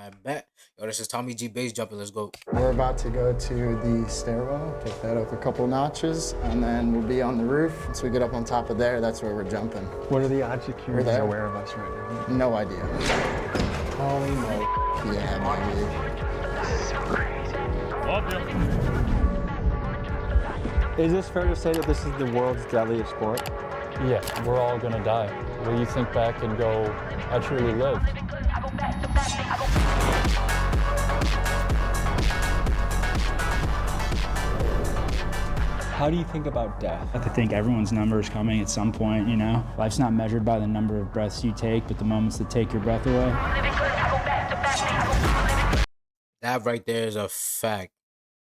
I bet. Yo, this is Tommy G base jumping. Let's go. We're about to go to the stairwell, take that up a couple notches, and then we'll be on the roof. Once we get up on top of there, that's where we're jumping. What are the odds security there. are aware of us right now? No idea. Holy moly. Yeah, baby. Is this fair to say that this is the world's deadliest sport? Yeah, we're all gonna die. Will you think back and go, I truly lived? How do you think about death? I think everyone's number is coming at some point, you know? Life's not measured by the number of breaths you take, but the moments that take your breath away. That right there is a fact.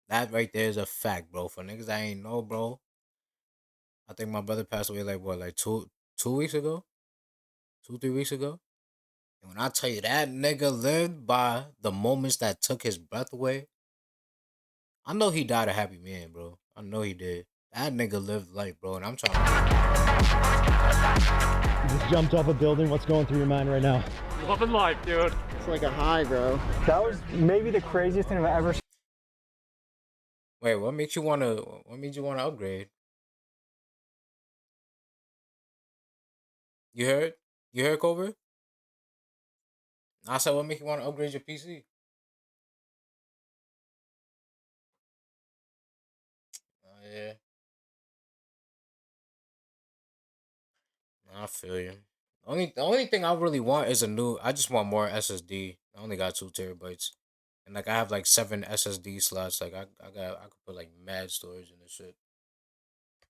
That right there is a fact, bro. For niggas I ain't know, bro. I think my brother passed away like what, like two weeks ago? 2-3 weeks ago? And when I tell you that nigga lived by the moments that took his breath away, I know he died a happy man, bro. I know he did. That nigga lived life, bro, and I'm trying to... You just jumped off a building. What's going through your mind right now? Loving life, dude. It's like a high, bro. That was maybe the craziest thing I've ever seen. Wait, what made you wanna upgrade? You heard? You heard, Cobra? I said, what make you want to upgrade your PC? Oh, yeah. I feel you. The only thing I really want is I just want more SSD. I only got 2 terabytes. And like I have like 7 SSD slots. Like I could put like mad storage in this shit.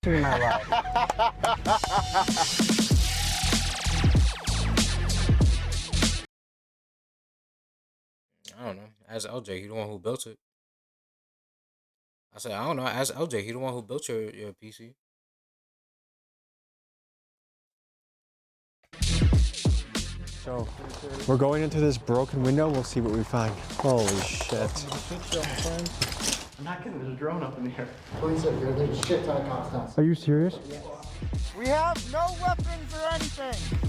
In my life. I don't know. Ask LJ, he the one who built it. I said, I don't know. Ask LJ, he the one who built your PC. So, we're going into this broken window. We'll see what we find. Holy shit. I'm not kidding. There's a drone up in here. Police are here. There's a shit ton of cops downstairs. Are you serious? We have no weapons or anything.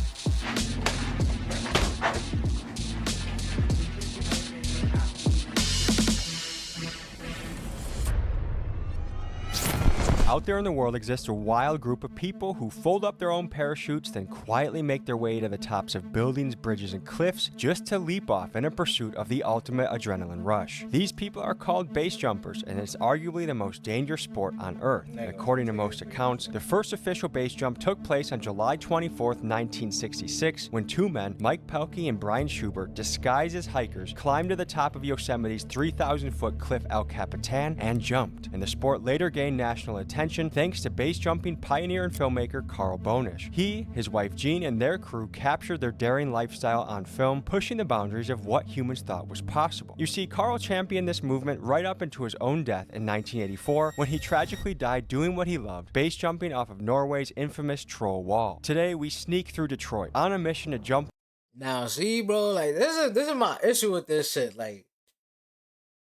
Out there in the world exists a wild group of people who fold up their own parachutes, then quietly make their way to the tops of buildings, bridges, and cliffs just to leap off in a pursuit of the ultimate adrenaline rush. These people are called base jumpers, and it's arguably the most dangerous sport on Earth. And according to most accounts, the first official base jump took place on July 24th, 1966, when 2 men, Mike Pelkey and Brian Schubert, disguised as hikers, climbed to the top of Yosemite's 3,000-foot cliff El Capitan and jumped. And the sport later gained national attention thanks to base jumping pioneer and filmmaker Carl Bonish. He, his wife Jean, and their crew captured their daring lifestyle on film, pushing the boundaries of what humans thought was possible. You see, Carl championed this movement right up into his own death in 1984 when he tragically died doing what he loved, base jumping off of Norway's infamous Troll Wall. Today, we sneak through Detroit on a mission to jump. Now, see, bro, like this is my issue with this shit. Like,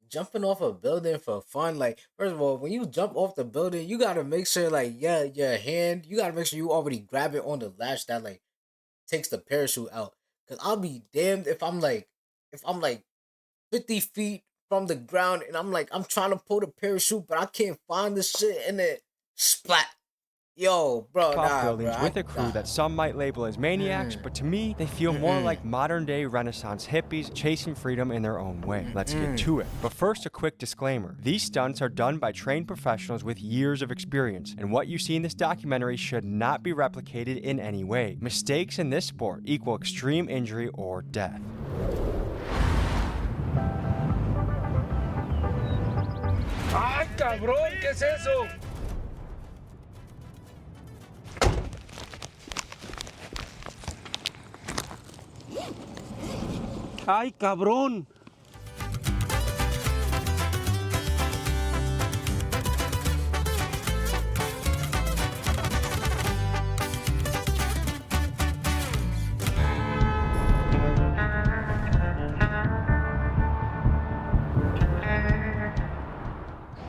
jumping off a building for fun, like, first of all, when you jump off the building, you gotta make sure, like, yeah, your hand, you gotta make sure you already grab it on the latch that like takes the parachute out. Cause I'll be damned if I'm like 50 feet from the ground and I'm trying to pull the parachute, but I can't find the shit and it splat. Yo, bro, Top buildings with a crew that some might label as maniacs, but to me, they feel more like modern-day Renaissance hippies chasing freedom in their own way. Let's get to it. But first, a quick disclaimer. These stunts are done by trained professionals with years of experience, and what you see in this documentary should not be replicated in any way. Mistakes in this sport equal extreme injury or death. ¡Ay, cabrón! ¿Qué es eso? ¡Ay, cabrón!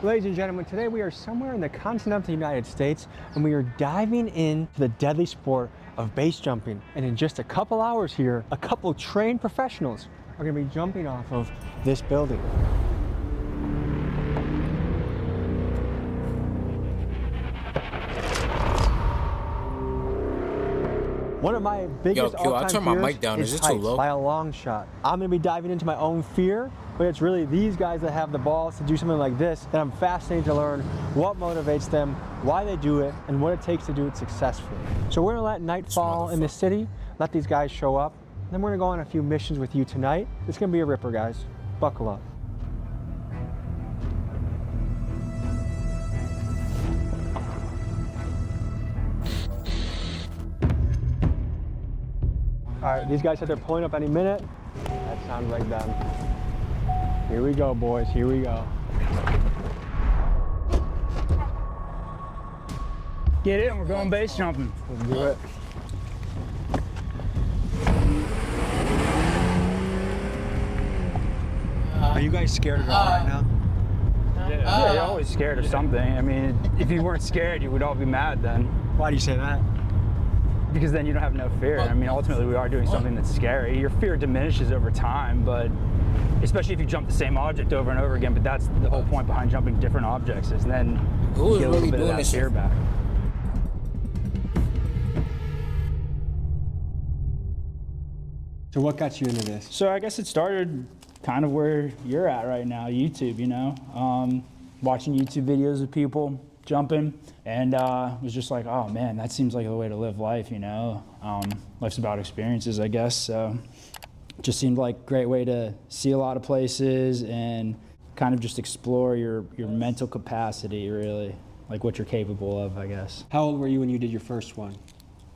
Ladies and gentlemen, today we are somewhere in the continental United States and we are diving into the deadly sport of base jumping. And in just a couple hours here, a couple trained professionals are gonna be jumping off of this building. One of my biggest Q, I'll all-time turn my fears mic down. is Is it too heights low? by a long shot. I'm gonna be diving into my own fear, but it's really these guys that have the balls to do something like this, and I'm fascinated to learn what motivates them, why they do it, and what it takes to do it successfully. So we're gonna let night fall in the city, let these guys show up, then we're gonna go on a few missions with you tonight. It's gonna be a ripper, guys. Buckle up. All right, these guys said they're pulling up any minute. That sounds like them. Here we go, boys, here we go. Get in, we're going base jumping. Let's do it. Are you guys scared of God right now? Yeah, you're always scared of something. I mean, if you weren't scared, you would all be mad then. Why do you say that? Because then you don't have no fear. I mean, ultimately, we are doing something that's scary. Your fear diminishes over time, but especially if you jump the same object over and over again. But that's the whole point behind jumping different objects, is then Who you is get a really little bit of doing that this fear shit? back. So what got you into this? So I guess it started kind of where you're at right now, YouTube, you know, watching YouTube videos of people jumping, and was just like, oh man, that seems like the way to live life, you know. Life's about experiences, I guess. So it just seemed like a great way to see a lot of places and kind of just explore your mental capacity, really, like what you're capable of, I guess. How old were you when you did your first one?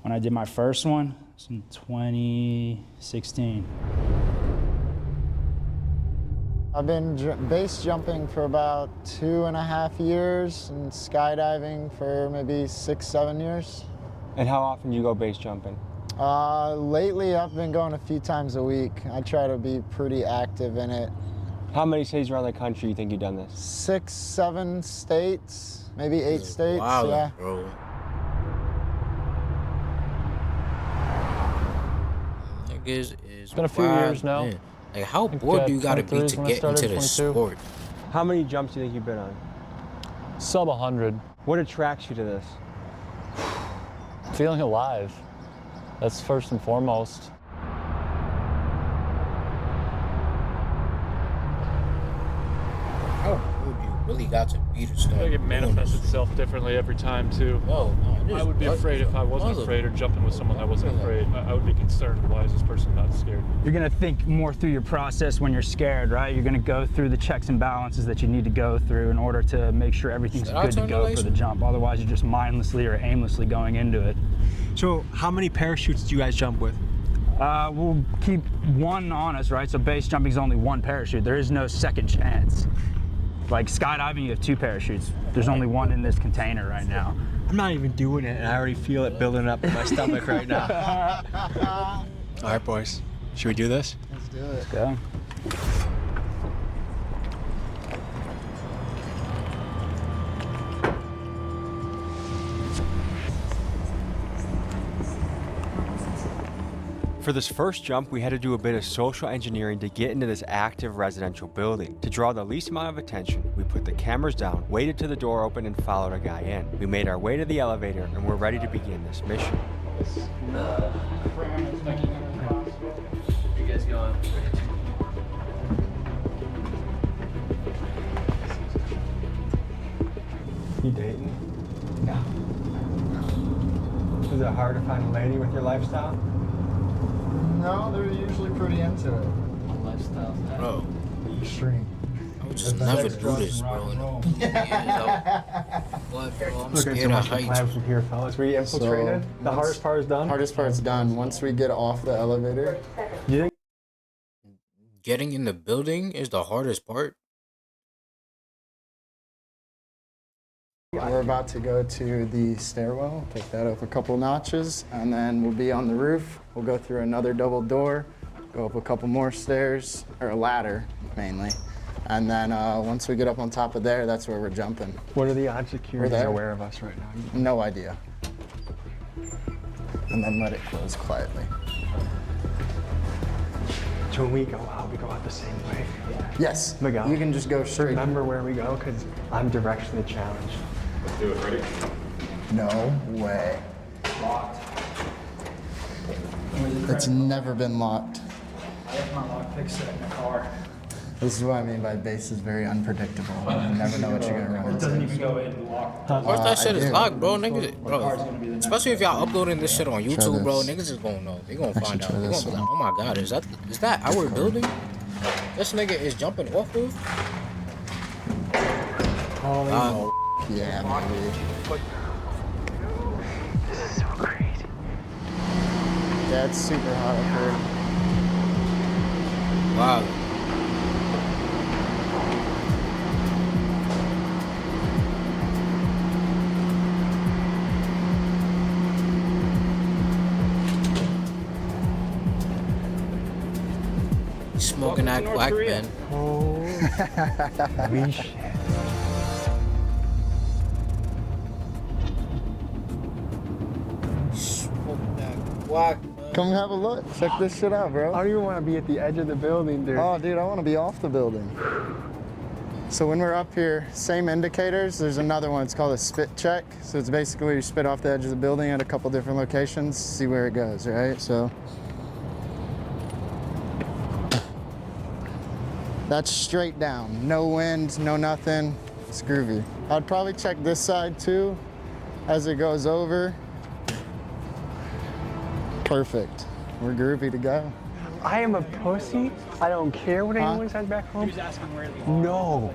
When I did my first one, it was in 2016. I've been base jumping for about 2.5 years and skydiving for maybe 6, 7 years. And how often do you go base jumping? Lately, I've been going a few times a week. I try to be pretty active in it. How many cities around the country you think you've done this? 6, 7 states, maybe 8 states, Wow, yeah. bro. Niggas is been a few years now. man. Like, how bored do you gotta be 23 is to when I get started, into this 22. sport? How many jumps do you think you've been on? Sub 100. What attracts you to this? Feeling alive. That's first and foremost. How bored you really got to be to start I think it doing manifests this? itself differently every time too. No, it I is would be bugging afraid if I wasn't mother- afraid, or jumping with someone that wasn't afraid. I would be concerned. Why is this person not scared? You're gonna think more through your process when you're scared, right? You're gonna go through the checks and balances that you need to go through in order to make sure everything's Should I good to turn the go lights for the on? jump. Otherwise, you're just mindlessly or aimlessly going into it. So how many parachutes do you guys jump with? We'll keep one on us, right? So base jumping is only one parachute. There is no second chance. Like skydiving, you have 2 parachutes. There's only one in this container right now. I'm not even doing it, and I already feel it building up in my stomach right now. All right, boys. Should we do this? Let's do it. Let's go. For this first jump, we had to do a bit of social engineering to get into this active residential building. To draw the least amount of attention, we put the cameras down, waited till the door opened, and followed a guy in. We made our way to the elevator, and we're ready to begin this mission. You guys going? You dating? No. Is it hard to find a lady with your lifestyle? No, they're usually pretty into it. Lifestyle. Bro, Extreme. I would just never do this, bro. What, bro? I'm scared of heights. from here, fellas. Were you infiltrated? So, the hardest part is done? Hardest part's done. Once we get off the elevator, You think? Getting in the building is the hardest part. we're about to go to the stairwell, take that up a couple notches, and then we'll be on the roof. We'll go through another double door, go up a couple more stairs, or a ladder mainly. And then once we get up on top of there, that's where we're jumping. What are the odds security there. are aware of us right now? No idea. And then let it close quietly. So when we go out the same way. Yes. Miguel, You can just go straight. remember where we go, because I'm directionally challenged. Let's do it. Ready? No way. Locked. It's never been locked. I have my lockpick set in the car. This is what I mean by base is very unpredictable. You never know what you're gonna run It doesn't into. even go in locked. Of course, that shit I is do. locked, bro. Niggas, Car's bro. gonna be the next Especially if y'all uploading this shit on YouTube, bro. this. Niggas is gonna know. They gonna find out. try They this gonna be one. like, oh my god, is that our building? This nigga is jumping off of? Oh, Yeah, maybe. this is so crazy. Yeah, it's super hot up here. Wow. Smoking that quack, man. Holy shit. Smoking that quack, man. Come have a look. Check this shit out, I bro. don't even want to be at the edge of the building, dude. Oh, dude, I want to be off the building. So when we're up here, same indicators. There's another one. It's called a spit check. So it's basically where you spit off the edge of the building at a couple different locations, see where it goes, right? So that's straight down. No wind, no nothing. It's groovy. I'd probably check this side too as it goes over. Perfect. We're groovy to go. I am a pussy. I don't care what anyone says back home. He was asking where the No.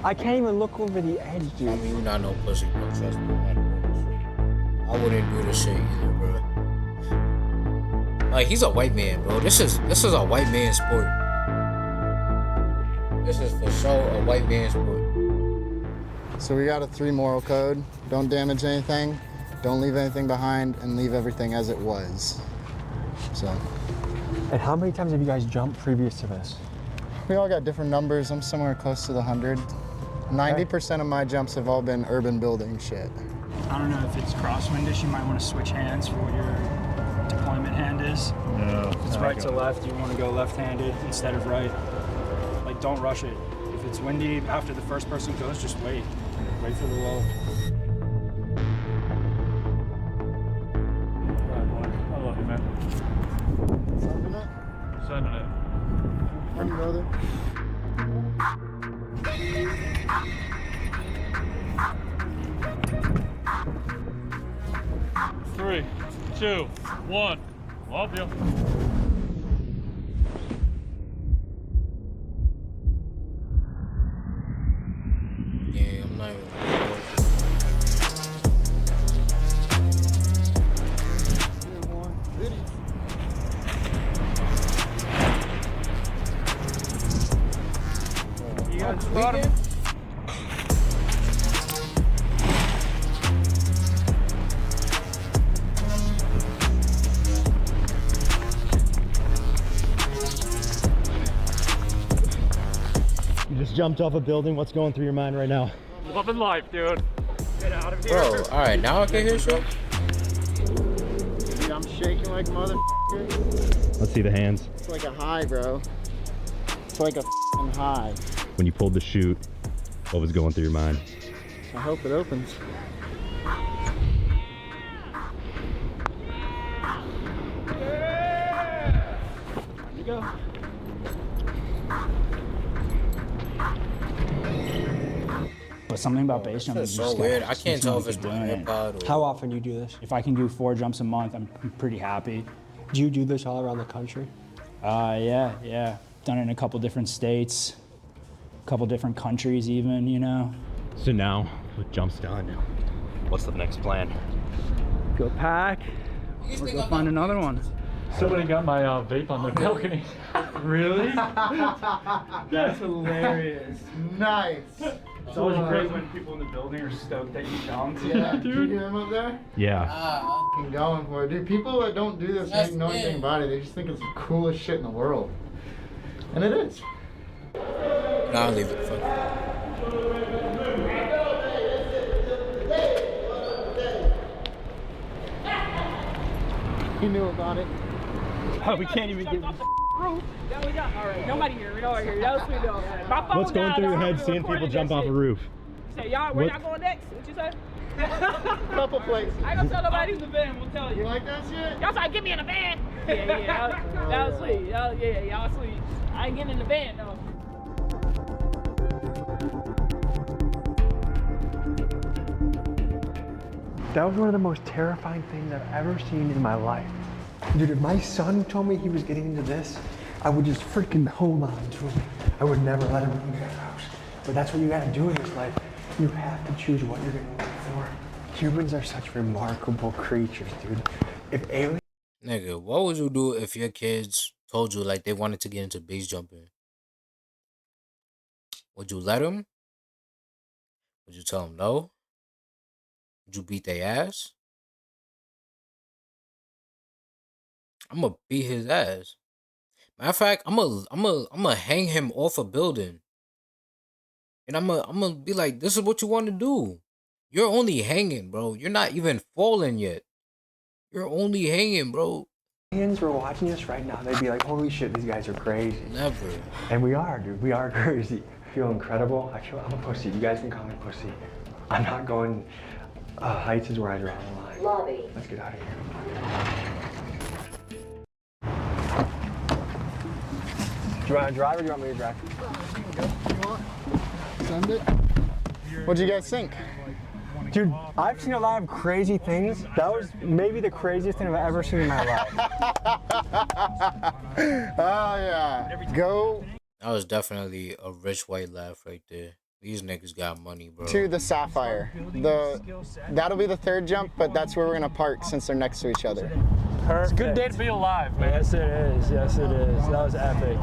I can't even look over the edge, I dude. mean, you're not no pussy, bro. Trust me. I wouldn't do this shit either, bro. Like, he's a white man, bro. This is a white man sport. This is for sure a white man sport. So we got a 3 moral code. Don't damage anything, don't leave anything behind, and leave everything as it was. So And how many times have you guys jumped previous to this? we all got different numbers. I'm somewhere close to the 100. 90% of my jumps have all been urban building shit. I don't know if it's crosswindish. You might want to switch hands for what your deployment hand is. No. If it's right to left, you want to go left-handed instead of right. Like, don't rush it. If it's windy, after the first person goes, just wait. Wait for the lull. I love you, man. Sending it. Brother. Three, two, one. Love you. Yeah, I'm not even. You guys spot him? You just jumped off a building. What's going through your mind right now? Loving life, dude. Get out of here. Bro, alright, now I can hear shit. Dude, I'm shaking like mother. Let's see the hands. It's like a high, bro. It's like a high. When you pulled the chute, what was going through your mind? I hope it opens. Time to go. But something about base jumping That's is so just weird. gotta I can't keep tell if it's doing my it. iPod or. How often do you do this? If I can do 4 jumps a month, I'm pretty happy. Do you do this all around the country? Yeah. Done it in a couple different states, a couple different countries even, you know. So now, with jumps done, what's the next plan? Go pack. Or go find another one. Somebody got my vape on their balcony. Really? That's hilarious. Nice. It's always great when people in the building are stoked that you jumped. Yeah, dude. You hear him up there? Yeah. Fucking going for it. Dude, people that don't do this don't know anything about it. They just think it's the coolest shit in the world. And it is. Nah, I'll leave it. Fuck it. He knew about it. Oh, we can't even get roof. That was y'all. All right. Nobody here. Nobody here. That was sweet though. My phone What's going through your head seeing people jump off a roof? You say, y'all, where y'all going next? What you say? Couple places. I ain't gonna tell nobody in the van. We'll tell you. You like that shit? Y'all trying to get me in the van? Yeah. That was sweet. Y'all sweet. I ain't getting in the van though. That was one of the most terrifying things I've ever seen in my life. Dude, if my son told me he was getting into this, I would just freaking hold on to him. I would never let him leave that house. But that's what you gotta do in this life. You have to choose what you're gonna live for. Humans are such remarkable creatures, dude. If aliens... Nigga, what would you do if your kids told you like they wanted to get into base jumping? Would you let them? Would you tell them no? Would you beat their ass? I'm gonna beat his ass. Matter of fact, I'm gonna hang him off a building, and I'm gonna be like, "This is what you want to do. You're only hanging, bro. You're not even falling yet. You're only hanging, bro." Aliens were watching us right now, they'd be like, "Holy shit, these guys are crazy." Never. And we are, dude. We are crazy. I feel incredible. I'm a pussy. You guys can call me pussy. I'm not going. Heights is where I draw the line. Lobby. Let's get out of here. Do you want to drive or do you want me to drive? Send it. What'd you guys think? Dude, I've seen a lot of crazy things. That was maybe the craziest thing I've ever seen in my life. Oh yeah. Go That was definitely a rich white laugh right there. These niggas got money, bro. to the Sapphire. That'll be the third jump, but that's where we're gonna park since they're next to each other. Perfect. It's a good day to be alive, man. Yes, it is. Yes, it is. That was epic.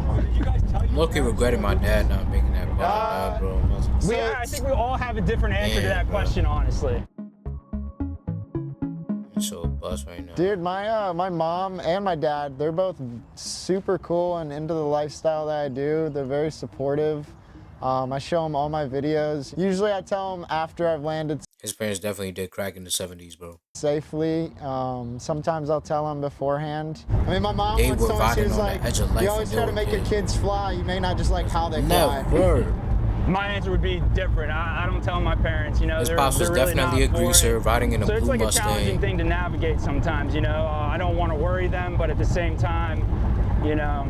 I'm low-key regretting my dad not making that part, bro. I think we all have a different answer to that question, honestly. I'm so a bust right now. Dude, my mom and my dad, they're both super cool and into the lifestyle that I do. They're very supportive. I show them all my videos. Usually I tell them after I've landed His parents definitely did crack in the 70s, bro. safely. Sometimes I'll tell them beforehand. I mean, my mom They once were told me, she riding was on like, the edge of life you always when try they to were make your kids. kids fly. You may not just like how they fly. Never. My answer would be different. I don't tell my parents, you know, His they're pops was really definitely a not for greaser it. riding in a So it's blue like a challenging Mustang. thing to navigate sometimes, you know. I don't want to worry them, but at the same time, you know,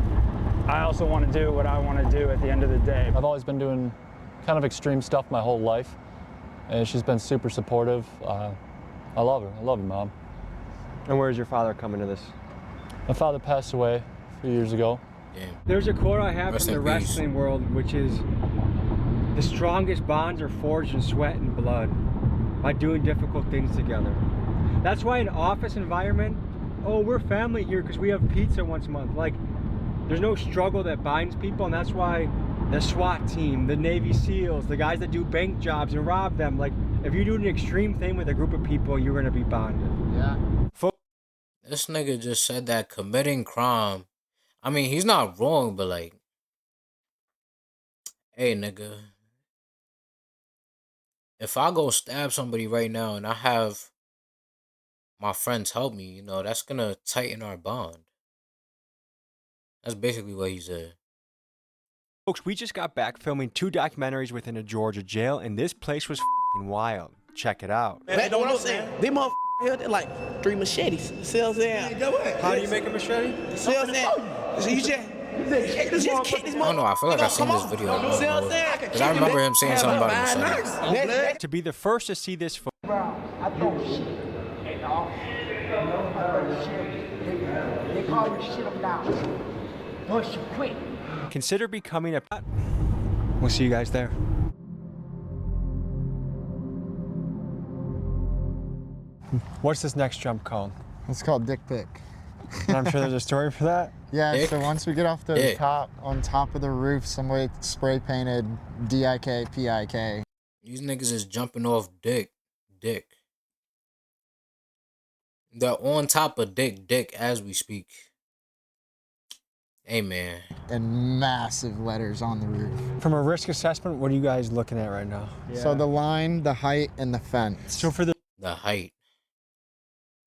I also want to do what I want to do at the end of the day. I've always been doing kind of extreme stuff my whole life, and she's been super supportive. I love her. I love you, Mom. And where's your father coming to this? My father passed away a few years ago. Damn. There's a quote I have Rest from the in peace. wrestling world, which is, "The strongest bonds are forged in sweat and blood by doing difficult things together." That's why in office environment, oh, we're family here because we have pizza once a month. Like, there's no struggle that binds people, and that's why the SWAT team, the Navy SEALs, the guys that do bank jobs and rob them, like, if you do an extreme thing with a group of people, you're gonna be bonded. Yeah. This nigga just said that committing crime. I mean, he's not wrong, but like, hey, nigga. If I go stab somebody right now and I have my friends help me, you know, that's gonna tighten our bond. That's basically what he said. Folks, we just got back filming 2 documentaries within a Georgia jail, and this place was f***ing wild. Check it out. Man, know what I'm saying? They motherfuckers here, they're like 3 machetes. See what I'm saying? How do you make a machete? See what I'm saying? So you just kick this I don't know, I feel like I've seen this video before. Because I remember him saying something about himself. To be the first to see this footage, I throw shit. Hey, dog. They call you shit up now. Once you quit. consider becoming a... We'll see you guys there. What's this next jump called? It's called Dick Pic. And I'm sure there's a story for that. Yeah, Dick? so once we get off the Dick. top, on top of the roof, somebody spray painted DIK, These niggas is jumping off dick. They're on top of dick as we speak. Hey, man. and massive letters on the roof. From a risk assessment, what are you guys looking at right now? So the line, the height, and the fence. So for the The height.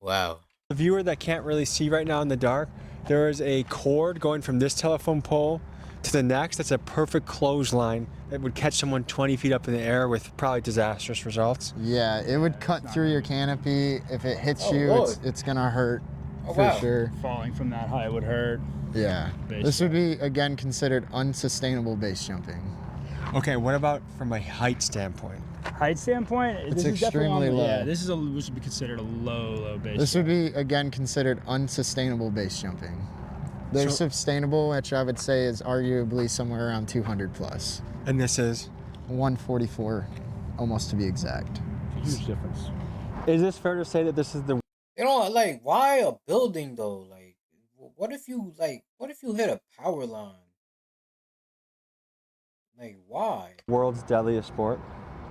Wow. viewer that can't really see right now in the dark, There is a cord going from this telephone pole to the next. That's a perfect clothesline that would catch someone 20 feet up in the air with probably disastrous results. Yeah, it would cut through your canopy. If it hits Oh, you, Lord. it's gonna hurt Oh, for wow. sure. Falling from that height would hurt. Yeah. This would be, again, considered unsustainable base jumping. Okay, what about from a height standpoint? Height standpoint, It's this is definitely extremely on the, low. Yeah, this would be considered a low base. This would be, again, considered unsustainable base jumping. There's sustainable, which I would say is arguably somewhere around 200 plus. And this is? 144, almost to be exact. Huge difference. Is this fair to say that this is the You know, like, why a building though? Like, what if you hit a power line? Like, why? world's deadliest sport?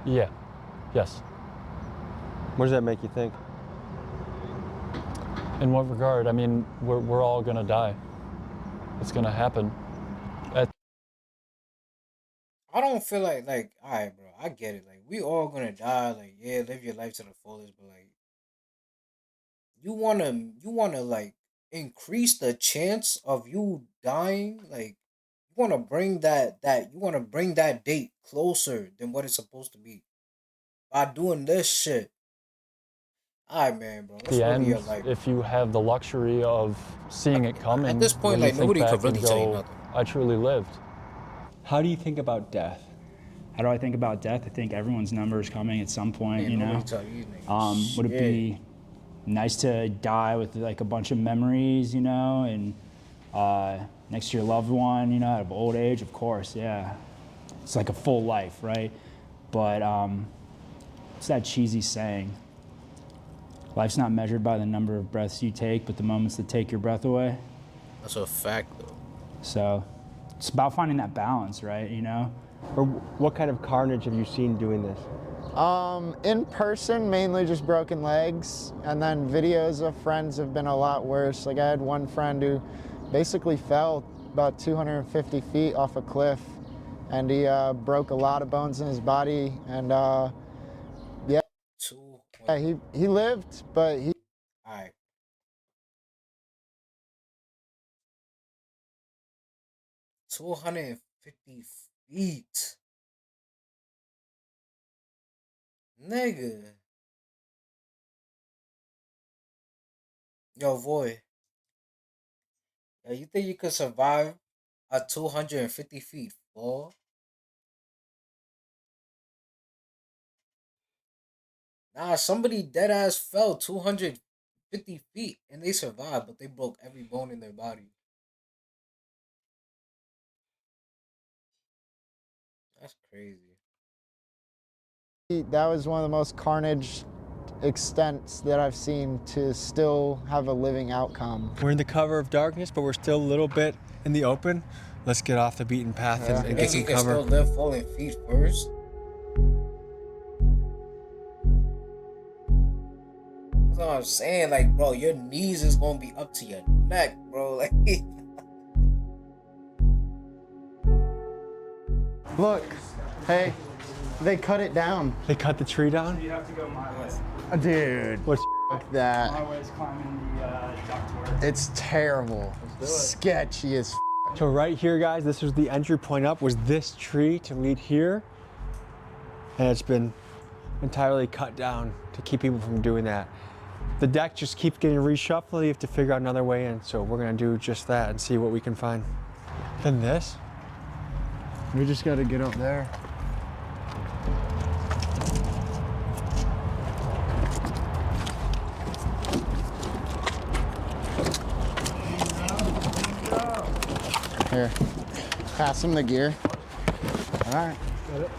Yeah. Yes. What does that make you think? In what regard? I mean, we're all gonna die. It's gonna happen. I don't feel like, all right, bro, I get it. Like, we all gonna die. Like, yeah, live your life to the fullest, but like, you wanna like increase the chance of you dying. Like, you wanna bring that date closer than what it's supposed to be by doing this shit. All right, man, bro. What's The really end, your life? if you have the luxury of seeing it coming, At this point, when you like, think nobody back could really and tell you go, nothing. I truly lived. How do you think about death? How do I think about death? I think everyone's number is coming at some point, Man, you know. nobody tell these niggas Would it shit. be nice to die with like a bunch of memories, you know, and next to your loved one, you know, at old age? Of course, yeah. It's like a full life, right? But it's that cheesy saying. Life's not measured by the number of breaths you take, but the moments that take your breath away. That's a fact, though. So it's about finding that balance, right? You know? Or what kind of carnage have you seen doing this? In person, mainly just broken legs, and then videos of friends have been a lot worse. Like I had one friend who basically fell about 250 feet off a cliff, and he broke a lot of bones in his body, and he lived, but he. All right. $250 feet. Nigga. Yo, boy. Yo, you think you could survive a 250 feet fall? Nah, somebody dead ass fell 250 feet and they survived, but they broke every bone in their body. That's crazy. That was one of the most carnage extents that I've seen to still have a living outcome. We're in the cover of darkness, but we're still a little bit in the open. Let's get off the beaten path and You get think some you can cover. still live falling feet first? That's what I'm saying. Like, bro, your knees is gonna be up to your neck, bro. Like, Look, hey, they cut it down. They cut the tree down? You have to go my way. Dude, What's that. My way is climbing the ductwork. It's terrible. Sketchy as So right here, guys, this was the entry point up, was this tree to lead here. And it's been entirely cut down to keep people from doing that. The deck just keeps getting reshuffled. You have to figure out another way in. So we're gonna do just that and see what we can find. Then this? We just gotta get up there. Here, pass him the gear. All right. Got it.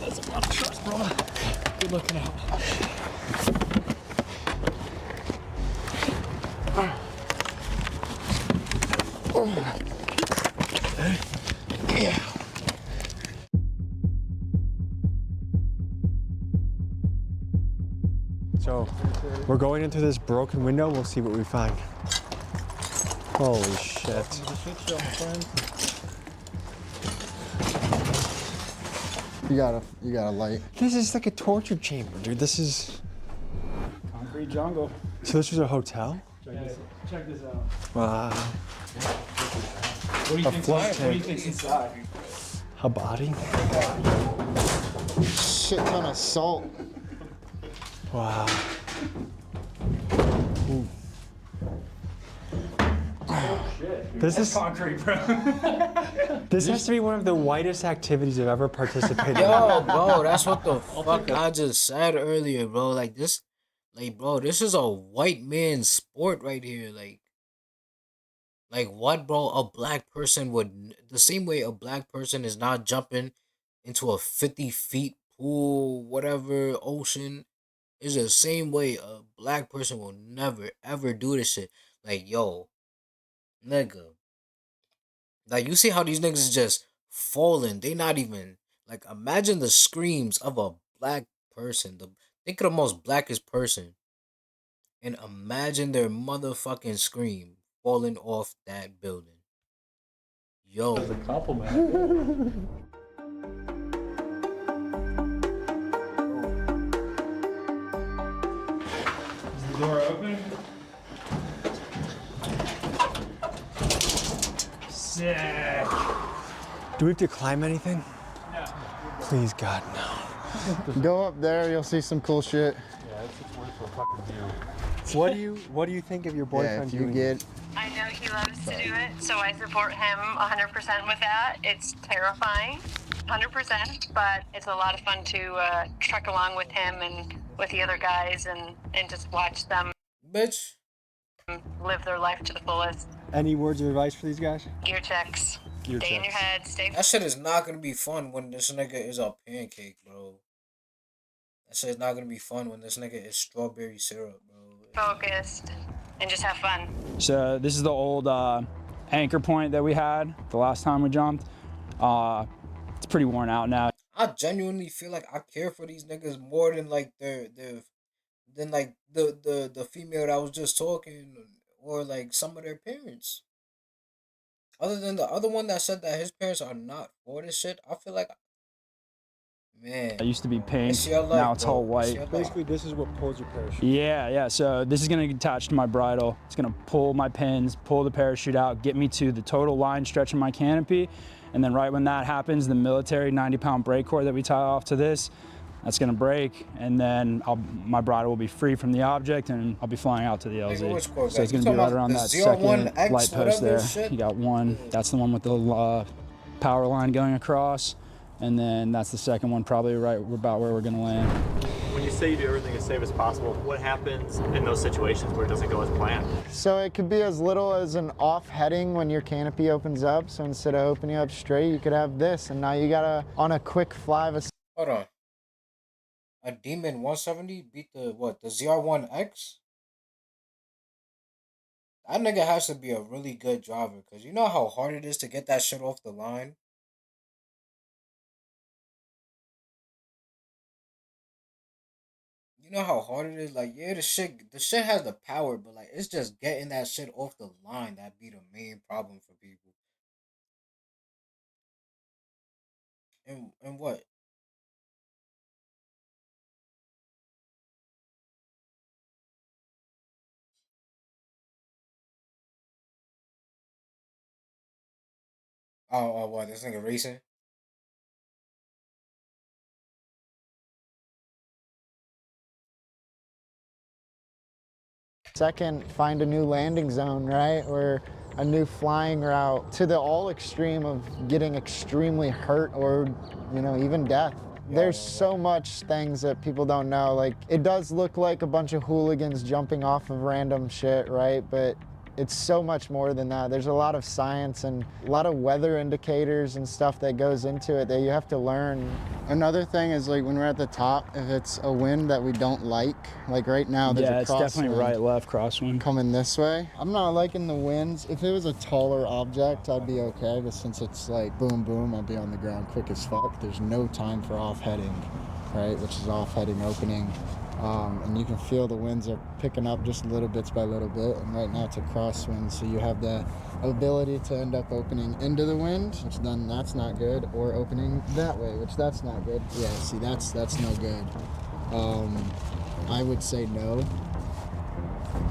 That's a lot of trucks, bro. Good looking out. Yeah. So we're going into this broken window. We'll see what we find. Holy shit. You got a light. This is like a torture chamber, dude. This is... Free jungle. So this was a hotel? Check this out. Wow. What do you think's float what do you tank. think's inside? A body? Shit ton of salt. Wow. Ooh. This is concrete, bro. This has to be one of the whitest activities I've ever participated in. Yo, bro, that's what the fuck I just said earlier, bro. Like this, like, bro, this is a white man's sport right here. Like what, bro? A black person would, the same way a black person is not jumping into a 50 feet pool, whatever, ocean, is the same way a black person will never ever do this shit. Like, yo, nigga. Like, you see how these niggas is just falling. They not even, like, imagine the screams of a black person. Think of the most blackest person. And imagine their motherfucking scream falling off that building. Yo. That's a compliment. Is the door open? Sick. Do we have to climb anything? No. Please, God, no. Go up there, you'll see some cool shit. Yeah, it's worth a fucking view. What do you think of your boyfriend Yeah, if you doing get this? I know he loves to do it, so I support him 100% with that. It's terrifying, 100%, but it's a lot of fun to trek along with him and with the other guys and just watch them Bitch. live their life to the fullest. Any words of advice for these guys? Gear checks. Gear Stay in your checks. head. Stay That shit is not gonna be fun when this nigga is a pancake, bro. That shit is not gonna be fun when this nigga is strawberry syrup, bro. focused and just have fun. So this is the old anchor point that we had the last time we jumped. It's pretty worn out now. I genuinely feel like I care for these niggas more than like than like the female that I was just talking, or like some of their parents. Other than the other one that said that his parents are not for this shit, I feel like, man, It used to be pink, it's your life, now it's bro. all It's white. your life. Basically, this is what pulls your parachute. Yeah. So this is gonna attach to my bridle. It's gonna pull my pins, pull the parachute out, get me to the total line stretch of my canopy. And then right when that happens, the military 90-pound brake cord that we tie off to this, that's gonna break. And then my bridle will be free from the object and I'll be flying out to the LZ. Nigga, which cord, So it's guy? gonna You be right talking around about that the second 01X, light post whatever there. shit? You got one, that's the one with the power line going across. And then that's the second one, probably right about where we're gonna land. When you say you do everything as safe as possible, what happens in those situations where it doesn't go as planned? So it could be as little as an off heading when your canopy opens up. So instead of opening up straight, you could have this, and now you gotta, on a quick fly of a Hold on. A Demon 170 beat the what? The ZR1X? That nigga has to be a really good driver, because you know how hard it is to get that shit off the line? You know how hard it is? Like, yeah, the shit has the power, but like it's just getting that shit off the line that be the main problem for people. And what? Oh, what? This nigga racing? second, find a new landing zone, right? Or a new flying route, to the all extreme of getting extremely hurt or, you know, even death. There's so much things that people don't know. Like, it does look like a bunch of hooligans jumping off of random shit, right? But it's so much more than that. There's a lot of science and a lot of weather indicators and stuff that goes into it that you have to learn. Another thing is, like, when we're at the top, if it's a wind that we don't like right now, there's Yeah, a it's crosswind definitely right, left, crosswind. coming this way. I'm not liking the winds. If it was a taller object, I'd be okay, but since it's like boom, boom, I'll be on the ground quick as fuck. There's no time for off-heading, right, which is off-heading opening. And you can feel the winds are picking up just little bits by little bit, and right now it's a crosswind, so you have the ability to end up opening into the wind, which then that's not good, or opening that way, which that's not good. Yeah, see, that's no good. I would say no.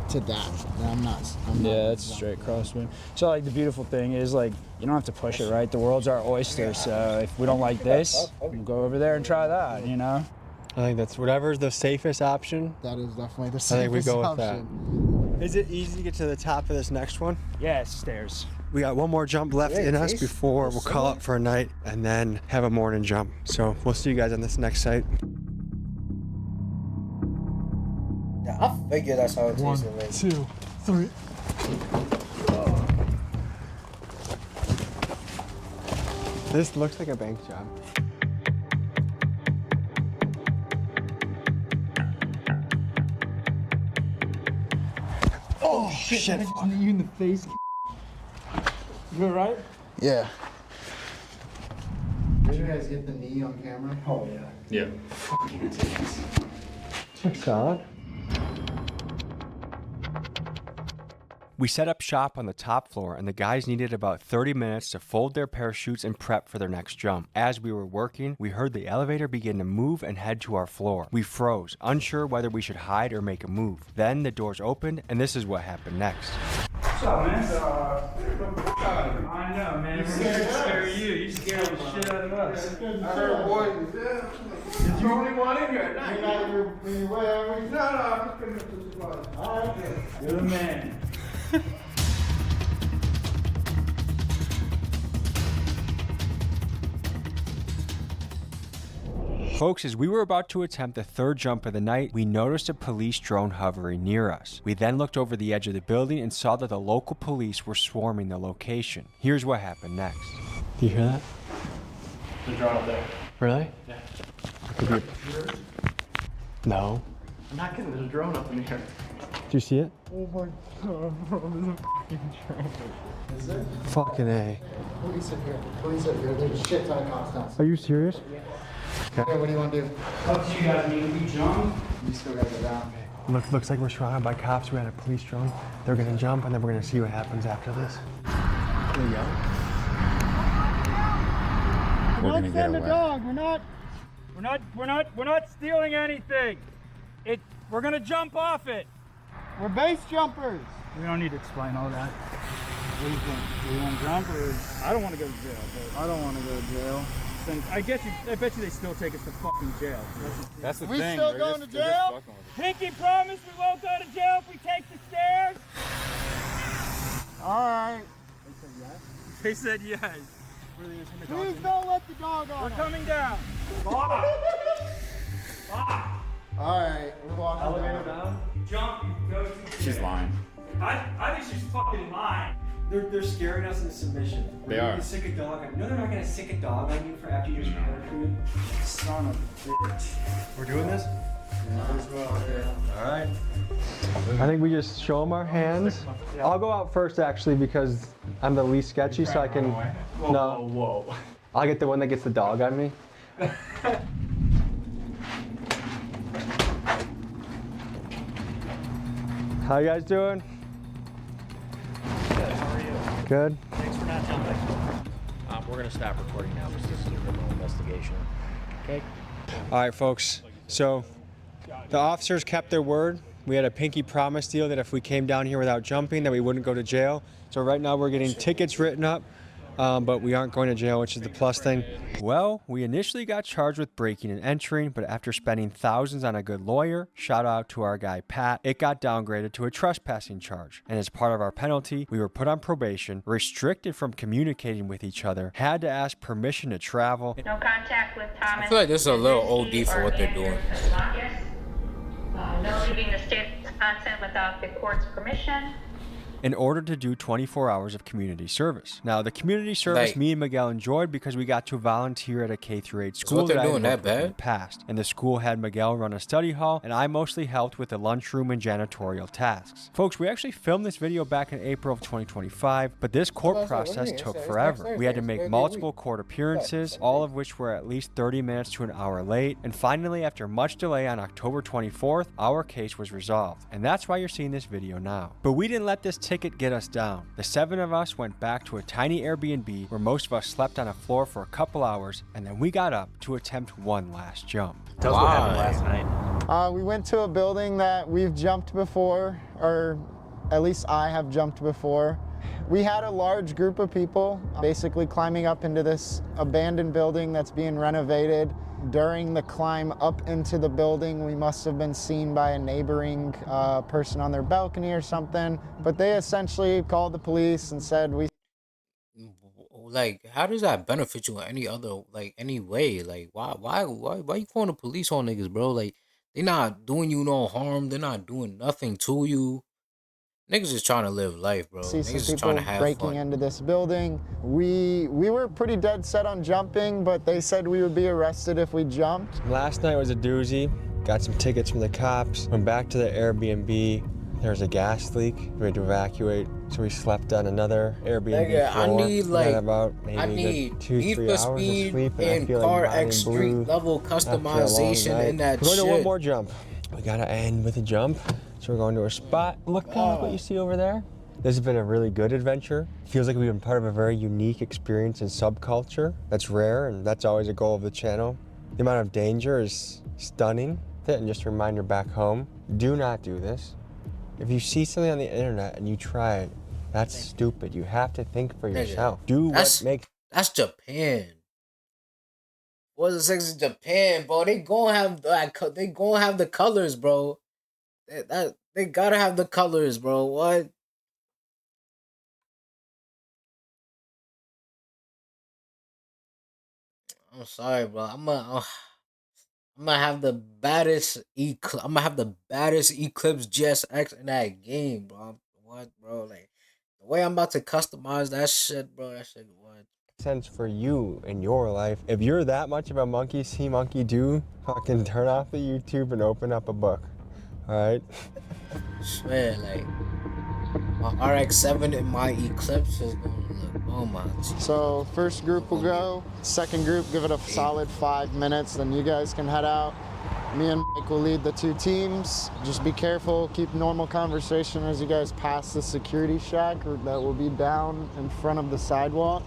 to that. I'm not. Yeah, it's straight crosswind. So like the beautiful thing is like you don't have to push it, right? The world's our oyster. So if we don't like this, we'll go over there and try that. You know. I think that's whatever's the safest option. That is definitely the safest I think we go with option. that. Is it easy to get to the top of this next one? Yeah, it's stairs. We got one more jump left in us before we'll call it for a night and then have a morning jump. So we'll see you guys on this next site. Yeah, I figured that's how it tasted. 1, 2, 3. This looks like a bank job. Oh shit! I just knee you in the face. You alright? Yeah. Did you guys get the knee on camera? Oh yeah. Yeah. Fucking tits. Looks solid. We set up shop on the top floor, and the guys needed about 30 minutes to fold their parachutes and prep for their next jump. As we were working, we heard the elevator begin to move and head to our floor. We froze, unsure whether we should hide or make a move. Then the doors opened, and this is what happened next. What's up, man? I know, man. We're here to scare you. You scared the shit out of us. I heard boys. Did you only want in here? No, I'm just gonna put the body. All right, you're the man. Folks, as we were about to attempt the third jump of the night, we noticed a police drone hovering near us. We then looked over the edge of the building and saw that the local police were swarming the location. Here's what happened next. Do you hear that? The drone up there. Really? Yeah. It could be. No. I'm not kidding. There's a drone up in here. Do you see it? Oh my god, bro, there's a fucking drone. Is it? Fucking A. Police in here. Police in here. There's a shit ton of cops downstairs. Are you serious? Yeah. Okay, what do you want to do? Up to you guys. Need to jump. You still gotta go down. Looks like we're surrounded by cops. We had a police drone. They're gonna jump, and then we're gonna see what happens after this. There you go. We're not sending a dog. We're not stealing anything. We're gonna jump off it. We're base jumpers. We don't need to explain all that. What do you think? Do you want to jump or? I don't want to go to jail. But I don't want to go to jail. I bet you they still take us to fucking jail. That's the we thing. We still going to jail? Pinky promise we won't go to jail if we take the stairs. All right. They said yes. Please don't let the dog on. We're coming down. All right, we're walking Elevator down. Jump. Go to jail. She's lying. I think she's fucking lying. They're scaring us into submission. They are. Sick a dog on. No, they're not gonna sick a dog on you for after you just parachuted. Son of a bitch. We're doing this? Yeah, as well. Yeah. All right. I think we just show them our hands. I'll go out first actually because I'm the least sketchy, so I can. Whoa. I'll get the one that gets the dog on me. How you guys doing? Good. How are you? Good. Thanks for not jumping. We're gonna stop recording now because this is a criminal investigation. Okay. All right, folks. So the officers kept their word. We had a pinky promise deal that if we came down here without jumping, that we wouldn't go to jail. So right now we're getting tickets written up, but we aren't going to jail, which is the plus thing. Well, we initially got charged with breaking and entering, but after spending thousands on a good lawyer, shout out to our guy Pat, it got downgraded to a trespassing charge. And as part of our penalty, we were put on probation, restricted from communicating with each other, had to ask permission to travel. No contact with Thomas. I feel like this is a little OD for what they're doing. No leaving the state of Wisconsin without the court's permission. In order to do 24 hours of community service. Now, the community service Like, me and Miguel enjoyed because we got to volunteer at a K-8 school what they're that I doing had that worked with in bad? the past. And the school had Miguel run a study hall, and I mostly helped with the lunchroom and janitorial tasks. Folks, we actually filmed this video back in April of 2025, but this court process took forever. We had to make multiple court appearances, all of which were at least 30 minutes to an hour late. And finally, after much delay on October 24th, our case was resolved. And that's why you're seeing this video now. But we didn't let this ticket get us down. The 7 of us went back to a tiny Airbnb where most of us slept on a floor for a couple hours, and then we got up to attempt one last jump. Tell us what happened last night. We went to a building that we've jumped before, or at least I have jumped before. We had a large group of people basically climbing up into this abandoned building that's being renovated. During the climb up into the building, we must have been seen by a neighboring person on their balcony or something, but they essentially called the police and said Like, how does that benefit you in any other, like, any way? Like, why you calling the police on niggas, bro? Like, they not doing you no harm. They're not doing nothing to you. Niggas just trying to live life, bro. see Niggas some just trying people to have breaking fun. into this building. We were pretty dead set on jumping, but they said we would be arrested if we jumped. Last night was a doozy. Got some tickets from the cops. Went back to the Airbnb. There was a gas leak. We had to evacuate, so we slept on another Airbnb Nigga, floor. I need We like got about maybe I a good need 2-3 Need for hours of Speed sleep, and I and feel Car like mine X in Street blue level after a long customization night. in that We're going to shit. one more jump. We gotta end with a jump, so we're going to a spot. Look what you see over there. This has been a really good adventure. Feels like we've been part of a very unique experience in subculture. That's rare, and that's always a goal of the channel. The amount of danger is stunning. And just a reminder back home, do not do this. If you see something on the internet and you try it, that's stupid. You have to think for yourself. Do what makes. That's Japan. What's the sex in Japan, bro? They gonna have like they gonna have the colors, bro. They gotta have the colors, bro. What? I'm sorry, bro. I'm gonna have the baddest I'm gonna have the baddest Eclipse GSX in that game, bro. What, bro? Like the way I'm about to customize that shit, bro. That shit, what? Sense for you in your life. If you're that much of a monkey see monkey do, fucking turn off the YouTube and open up a book. All right. Swear, like my RX-7 and my Eclipse is gonna look. Oh my. So first group will go. Second group, give it a solid 5 minutes, then you guys can head out. Me and Mike will lead the two teams. Just be careful, keep normal conversation as you guys pass the security shack that will be down in front of the sidewalk.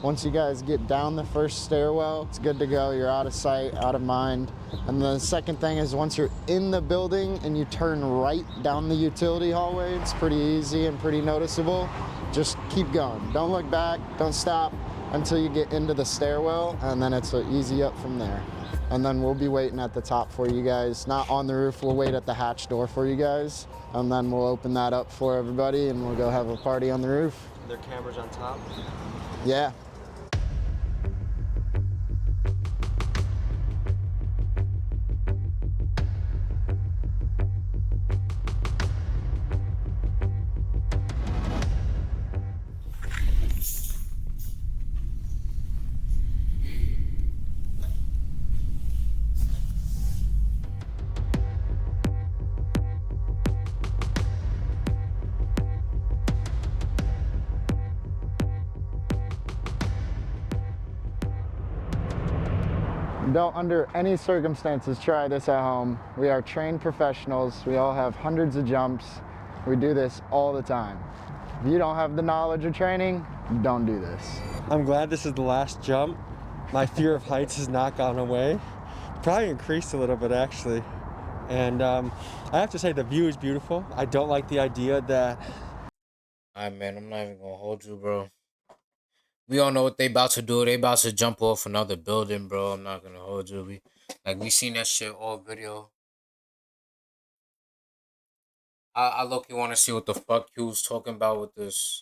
Once you guys get down the first stairwell, it's good to go. You're out of sight, out of mind. And the second thing is once you're in the building and you turn right down the utility hallway, it's pretty easy and pretty noticeable. Just keep going. Don't look back, don't stop until you get into the stairwell, and then it's an easy up from there. And then we'll be waiting at the top for you guys. Not on the roof, we'll wait at the hatch door for you guys. And then we'll open that up for everybody and we'll go have a party on the roof. Are there cameras on top? Yeah. Don't under any circumstances try this at home. We are trained professionals. We all have hundreds of jumps. We do this all the time. If you don't have the knowledge or training, don't do this. I'm glad this is the last jump. My fear of heights has not gone away. Probably increased a little bit actually. And I have to say the view is beautiful. I don't like the idea that. Alright, man. I'm not even gonna hold you, bro. We all know what they about to do. They about to jump off another building, bro. I'm not gonna hold you. We seen that shit all video. I look, you want to see what the fuck he was talking about with this